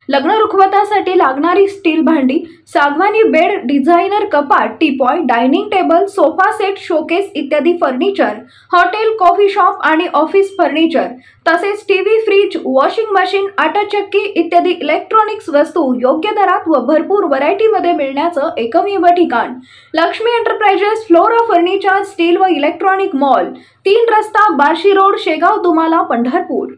लग्न रुखवतासाठी लागणारी स्टील भांडी, सागवानी बेड, डिझायनर कपाट, teapoy, dining table, sofa set, showcase इत्यादी फर्निचर, हॉटेल, कॉफी शॉप आणि ऑफिस फर्निचर, तसेच टीव्ही, फ्रीज, वॉशिंग मशीन, आटा चक्की इत्यादी इलेक्ट्रॉनिक्स वस्तू योग्य दरात व भरपूर व्हरायटीमध्ये मिळण्याचं एकमेव ठिकाण Lakshmi enterprises flora furniture steel व इलेक्ट्रॉनिक मॉल, 3 रस्ता, बार्शी रोड, शेगाव, दुमाला, पंढरपूर।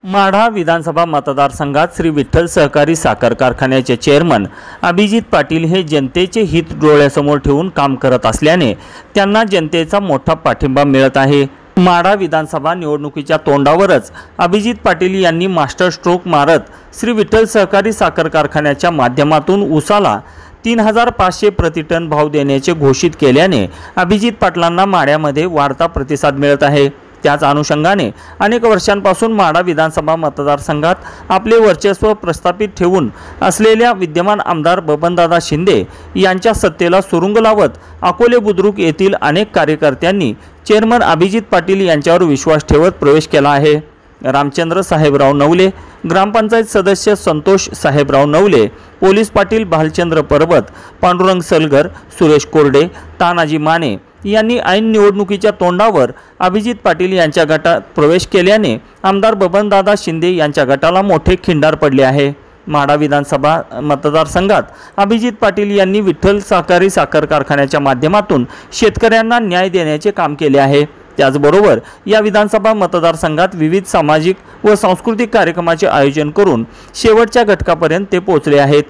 माढा विधानसभा मतदारसंघात श्री विठ्ठल सहकारी साखर कारखान्याचे चेअरमन अभिजित पाटील हे जनतेचे हित डोळ्यासमोर ठेवून काम करत असल्याने त्यांना जनतेचा मोठा पाठिंबा मिळत आहे। माढा विधानसभा निवडणुकीच्या तोंडावरच अभिजित पाटील यांनी मास्टर स्ट्रोक मारत श्री विठ्ठल सहकारी साखर कारखान्याच्या माध्यमातून ऊसाला 3500 प्रतिटन भाव देण्याचे घोषित केल्याने अभिजित पाटलांना माढ्यामध्ये वाढता प्रतिसाद मिळत आहे। त्याच अनुषंगाने अनेक वर्षांपासून माढा विधानसभा मतदारसंघात आपले वर्चस्व प्रस्थापित ठेवून असलेल्या विद्यमान आमदार बबनदादा शिंदे यांच्या सत्तेला सुरुंग लावत अकोले बुद्रुक येथील अनेक कार्यकर्त्यांनी चेअरमन अभिजित पाटील यांच्यावर विश्वास ठेवत प्रवेश केला आहे। रामचंद्र साहेबराव नवले, ग्रामपंचायत सदस्य संतोष साहेबराव नवले, पोलीस पाटील भालचंद्र परबत, पांडुरंग सलगर, सुरेश कोरडे, तानाजी माने यांनी ऐन निवडणुकीच्या तोंडावर अभिजित पाटील यांच्या गटात प्रवेश केल्याने आमदार बबनदादा शिंदे यांच्या गटाला मोठे खिंडार पडले आहे। माढा विधानसभा मतदारसंघात अभिजित पाटील यांनी विठ्ठल सहकारी साखर कारखान्याच्या माध्यमातून शेतकऱ्यांना न्याय देण्याचे काम केले आहे। त्याचबरोबर या विधानसभा मतदारसंघात विविध सामाजिक व सांस्कृतिक कार्यक्रमाचे आयोजन करून शेवटच्या घटकापर्यंत ते पोहोचले आहेत।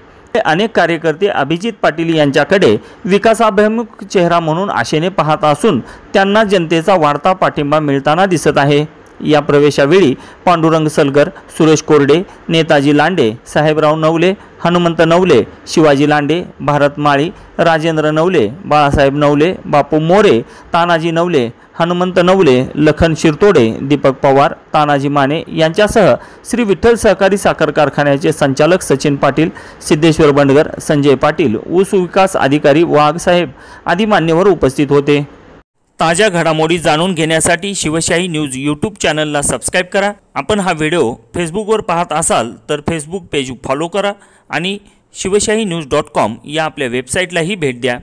अनेक कार्यकर्ते अभिजित पाटील यांच्याकडे विकासाभिमुख चेहरा म्हणून आशेने पाहत असून त्यांना जनतेचा वाढता पाठिंबा मिळताना दिसत आहे। या प्रवेशावेळी पांडुरंग सलगर, सुरेश कोरडे, नेताजी लांडे, साहेबराव नवले, हनुमंत नवले, शिवाजी लांडे, भारत माळी, राजेंद्र नवले, बाळासाहेब नवले, बापू मोरे, तानाजी नवले, हनुमंत नवले, लखन शिरतोडे, दीपक पवार, तानाजी माने यांच्यासह श्री विठ्ठल सहकारी साखर कारखान्याचे संचालक सचिन पाटील, सिद्धेश्वर बंडगर, संजय पाटील, ऊस विकास अधिकारी वाघ साहेब आदी मान्यवर उपस्थित होते। ताज्या घडामोडी जाणून घेण्यासाठी शिवशाही न्यूज यूट्यूब चॅनलला सबस्क्राईब करा। आपण हा व्हिडिओ फेसबुकवर पाहत असाल तर फेसबुक पेज फॉलो करा आणि शिवशाही न्यूज.com या आपल्या वेबसाईटलाही भेट द्या।